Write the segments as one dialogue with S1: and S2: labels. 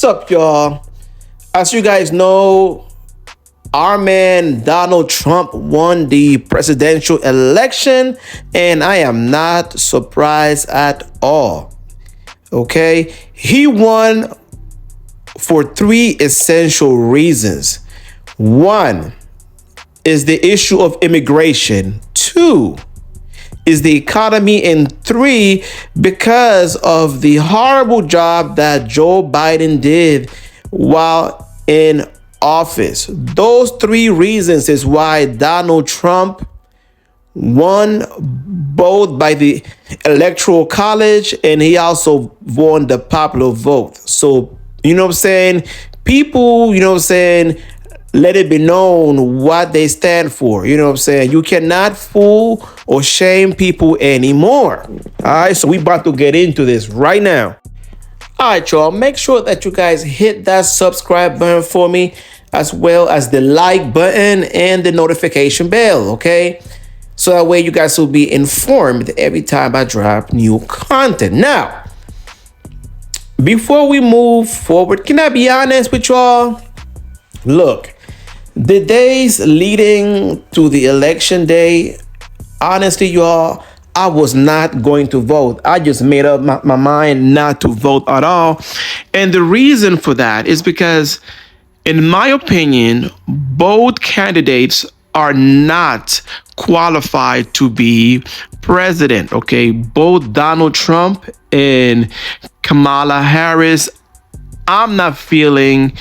S1: What's up, y'all? As you guys know, our man Donald Trump won the presidential election, and I am not surprised at all. Okay, he won for three essential reasons. One is the issue of immigration. Two is the economy, and three, because of the horrible job that Joe Biden did while in office. Those three reasons is why Donald Trump won both by the electoral college, and he also won the popular vote. So, you know what I'm saying? People, let it be known what they stand for. You know what I'm saying? You cannot fool or shame people anymore. All right, so we about to get into this right now. All right, y'all, make sure that you guys hit that subscribe button for me, as well as the like button and the notification bell, okay? So that way you guys will be informed every time I drop new content. Now, before we move forward, can I be honest with y'all? Look, the days leading to the election day, honestly, y'all, I was not going to vote. I just made up my mind not to vote at all. And the reason for that is because, in my opinion, both candidates are not qualified to be president, okay? Both Donald Trump and Kamala Harris, I'm not feeling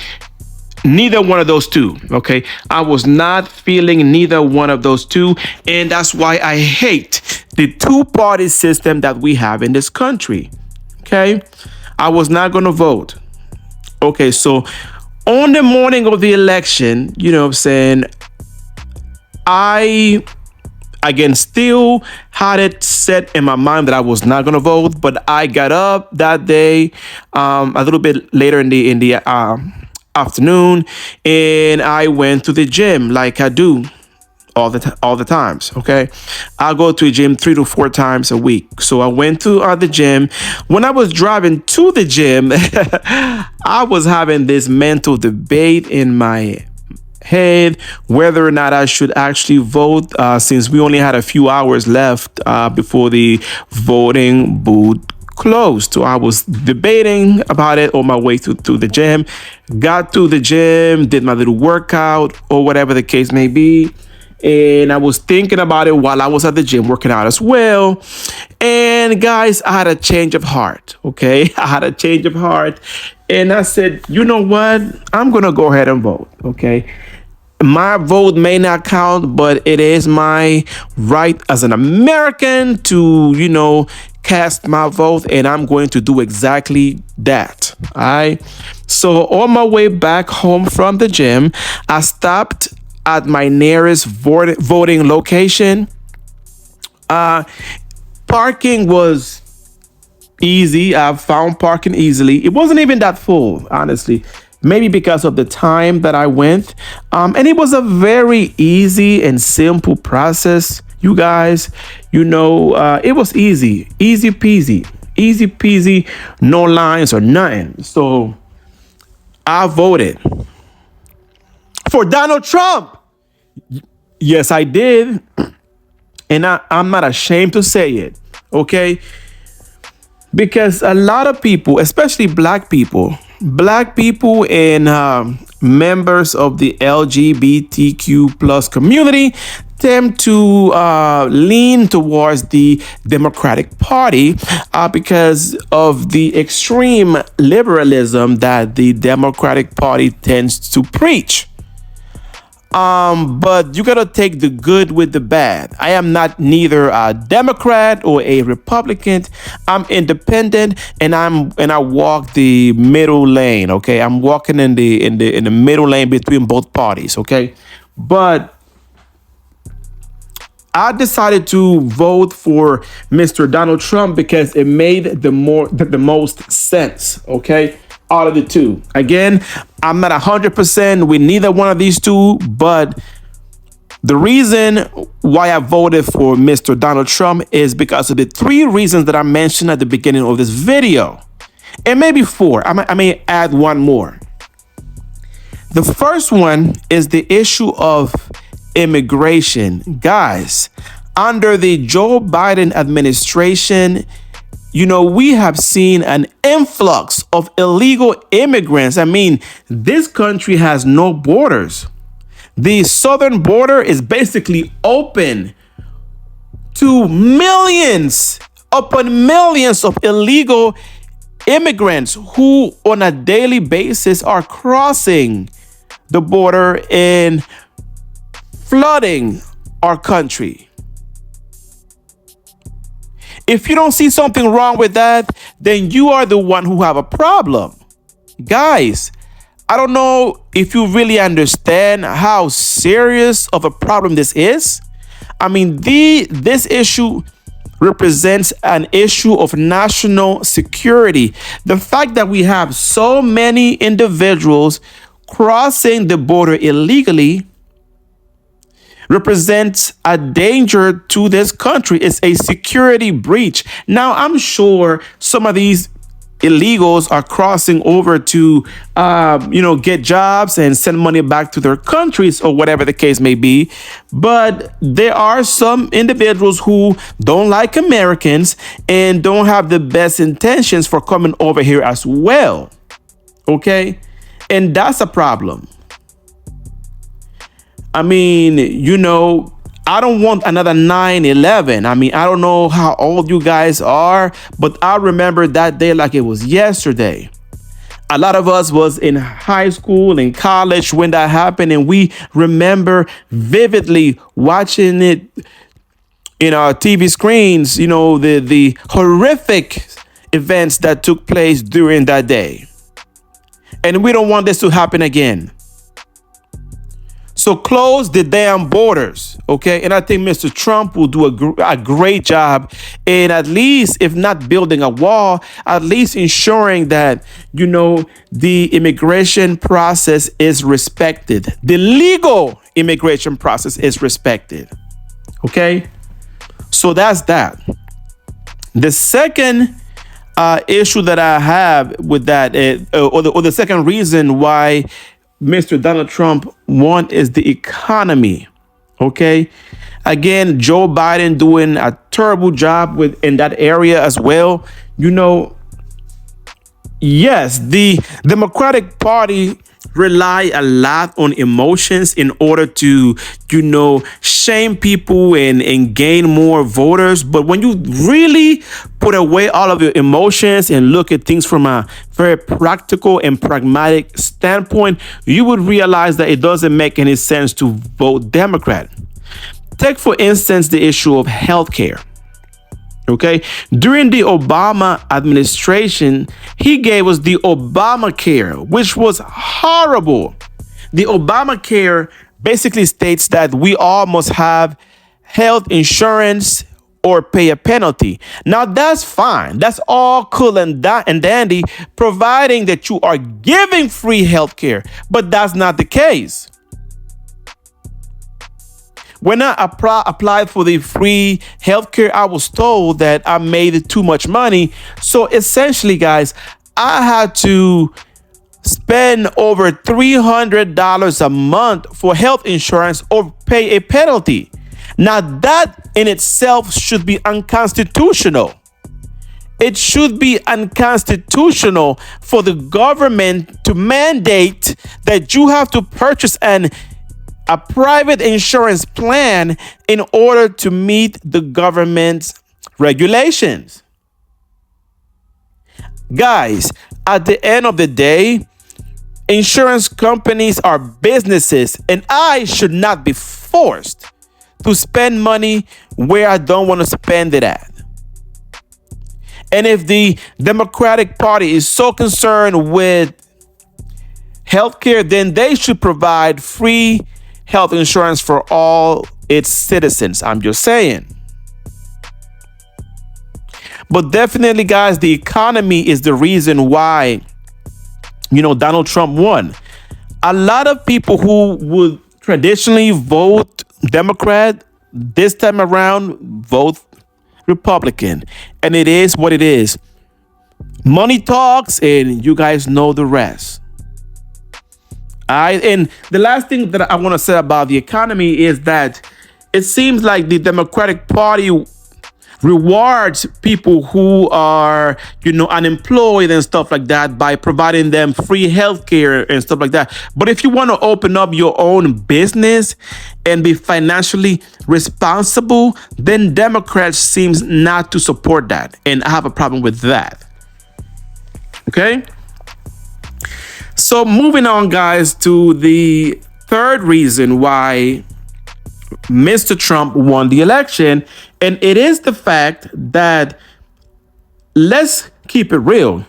S1: neither one of those two, okay? I was not feeling neither one of those two, and that's why I hate the two-party system that we have in this country, okay? I was not going to vote. Okay, so on the morning of the election, you know what I'm saying, I, again, still had it set in my mind that I was not going to vote, but I got up that day a little bit later in the afternoon, and I went to the gym like I do all the times. Okay, I go to the gym 3 to 4 times a week. So I went to the gym. When I was driving to the gym, I was having this mental debate in my head whether or not I should actually vote, since we only had a few hours left before the voting booth closed. So I was debating about it on my way to the gym. Got to the gym, did my little workout or whatever the case may be. And I was thinking about it while I was at the gym working out as well. And guys, I had a change of heart. Okay, I had a change of heart. And I said, you know what? I'm going to go ahead and vote. Okay. My vote may not count, but it is my right as an American to, cast my vote, and I'm going to do exactly that. All right. So on my way back home from the gym, I stopped at my nearest voting location. Parking was easy. I found parking easily. It wasn't even that full, honestly. Maybe because of the time that I went. And it was a very easy and simple process, you guys. It was easy peasy, no lines or nothing. So I voted for Donald Trump. Yes, I did. And I'm not ashamed to say it, okay? Because a lot of people, especially black people and members of the LGBTQ plus community tend to lean towards the Democratic Party because of the extreme liberalism that the Democratic Party tends to preach. But you gotta take the good with the bad. I am not neither a Democrat or a Republican. I'm independent, and I walk the middle lane. Okay, I'm walking in the middle lane between both parties. Okay, but I decided to vote for Mr. Donald Trump because it made the most sense. Okay. Out of the two. Again, I'm not 100% with neither one of these two, but the reason why I voted for Mr. Donald Trump is because of the three reasons that I mentioned at the beginning of this video. and maybe four. I may add one more. The first one is the issue of immigration. Guys, under the Joe Biden administration, we have seen an influx of illegal immigrants. I mean, this country has no borders. The southern border is basically open to millions upon millions of illegal immigrants who on a daily basis are crossing the border and flooding our country. If you don't see something wrong with that, then you are the one who have a problem. Guys, I don't know if you really understand how serious of a problem this is. I mean, this issue represents an issue of national security. The fact that we have so many individuals crossing the border illegally represents a danger to this country. It's a security breach. Now, I'm sure some of these illegals are crossing over to, get jobs and send money back to their countries or whatever the case may be. But there are some individuals who don't like Americans and don't have the best intentions for coming over here as well. Okay? And that's a problem. I mean, I don't want another 9/11. I mean, I don't know how old you guys are, but I remember that day like it was yesterday. A lot of us was in high school and college when that happened, and we remember vividly watching it in our TV screens, the horrific events that took place during that day. And we don't want this to happen again. So close the damn borders, okay? And I think Mr. Trump will do a great job in at least, if not building a wall, at least ensuring that, the immigration process is respected. The legal immigration process is respected, okay? So that's that. The second issue that I have with that, or the second reason why Mr. Donald Trump won is the economy. Okay. Again, Joe Biden doing a terrible job in that area as well. Yes, the Democratic Party rely a lot on emotions in order to, shame people and gain more voters. But when you really put away all of your emotions and look at things from a very practical and pragmatic standpoint, you would realize that it doesn't make any sense to vote Democrat. Take, for instance, the issue of healthcare. Okay, during the Obama administration, he gave us the Obamacare, which was horrible. The Obamacare basically states that we all must have health insurance or pay a penalty. Now, that's fine. That's all cool and dandy, providing that you are giving free healthcare. But that's not the case. When I applied for the free healthcare, I was told that I made too much money. So essentially, guys, I had to spend over $300 a month for health insurance or pay a penalty. Now, that in itself should be unconstitutional. It should be unconstitutional for the government to mandate that you have to purchase a private insurance plan in order to meet the government's regulations. Guys, at the end of the day, insurance companies are businesses, and I should not be forced to spend money where I don't want to spend it at. And if the Democratic Party is so concerned with healthcare, then they should provide free health insurance for all its citizens. I'm just saying. But definitely, guys, the economy is the reason why, Donald Trump won. A lot of people who would traditionally vote Democrat this time around vote Republican. And it is what it is. Money talks, and you guys know the rest. And the last thing that I want to say about the economy is that it seems like the Democratic Party rewards people who are, unemployed and stuff like that by providing them free healthcare and stuff like that. But if you want to open up your own business and be financially responsible, then Democrats seems not to support that. And I have a problem with that. Okay? So moving on, guys, to the third reason why Mr. Trump won the election, and it is the fact that, let's keep it real,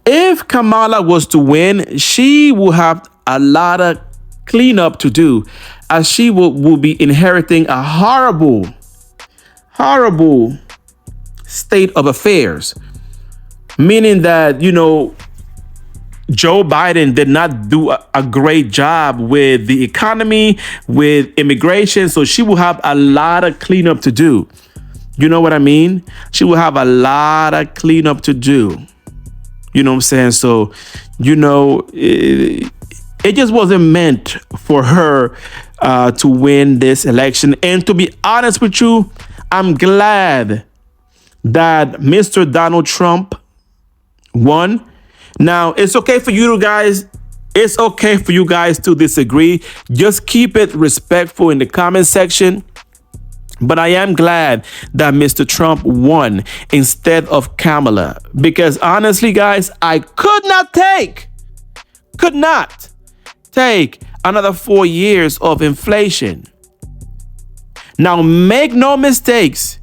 S1: if Kamala was to win, she will have a lot of cleanup to do, as she will be inheriting a horrible state of affairs, meaning that, Joe Biden did not do a great job with the economy, with immigration. So she will have a lot of cleanup to do. You know what I mean? She will have a lot of cleanup to do. You know what I'm saying? So, it just wasn't meant for her to win this election. And to be honest with you, I'm glad that Mr. Donald Trump won. Now, it's okay for you guys. It's okay for you guys to disagree. Just keep it respectful in the comment section. But I am glad that Mr. Trump won instead of Kamala. Because honestly, guys, I could not take another 4 years of inflation. Now, make no mistakes.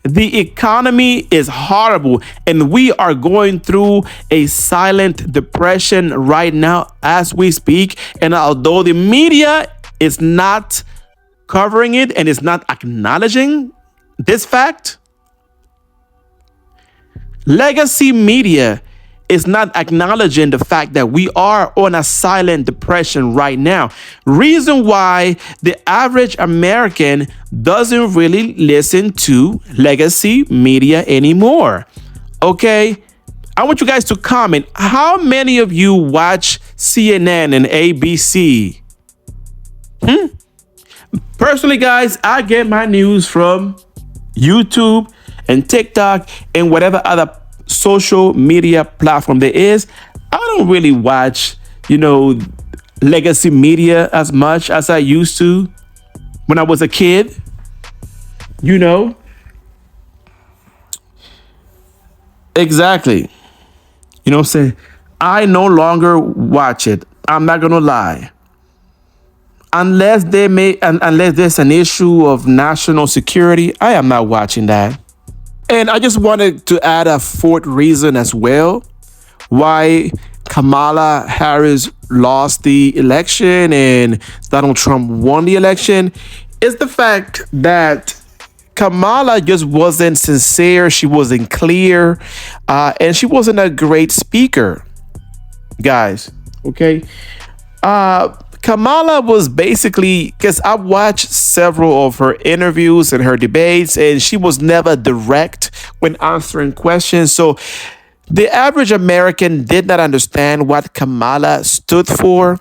S1: The economy is horrible, and we are going through a silent depression right now as we speak. And although the media is not covering it and is not acknowledging this fact, legacy media is not acknowledging the fact that we are on a silent depression right now. Reason why the average American doesn't really listen to legacy media anymore. Okay? I want you guys to comment. How many of you watch CNN and ABC? Personally, guys, I get my news from YouTube and TikTok and whatever other social media platform there is. I don't really watch, legacy media as much as I used to when I was a kid. Exactly. You know what I'm saying? I no longer watch it. I'm not gonna lie. Unless there's an issue of national security, I am not watching that. And I just wanted to add a fourth reason as well why Kamala Harris lost the election and Donald Trump won the election is the fact that Kamala just wasn't sincere. She wasn't clear, and she wasn't a great speaker, guys. Okay. Kamala was basically, because I watched several of her interviews and her debates, and she was never direct when answering questions. So the average American did not understand what Kamala stood for.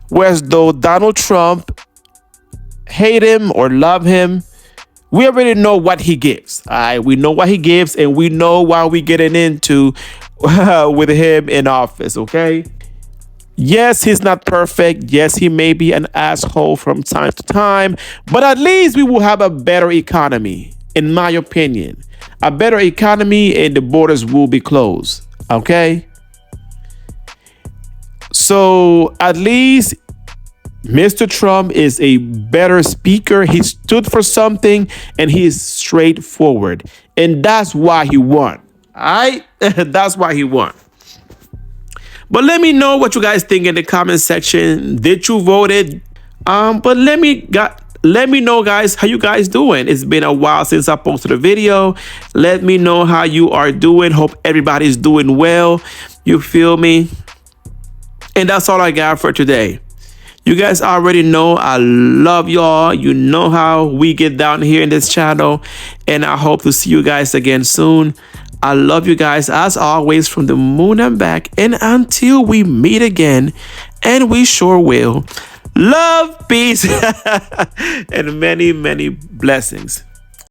S1: Whereas though Donald Trump, hate him or love him, we already know what he gives. We know what he gives, and we know why we're getting into with him in office, okay? Yes, he's not perfect. Yes, he may be an asshole from time to time, but at least we will have a better economy, in my opinion. A better economy, and the borders will be closed, okay? So at least Mr. Trump is a better speaker. He stood for something, and he is straightforward. And that's why he won. That's why he won. But let me know what you guys think in the comment section. Did you voted? But let me know, guys, how you guys doing. It's been a while since I posted a video. Let me know how you are doing. Hope everybody's doing well. You feel me? And that's all I got for today. You guys already know I love y'all. You know how we get down here in this channel. And I hope to see you guys again soon. I love you guys as always from the moon and back. And until we meet again, and we sure will, love, peace, and many, many blessings.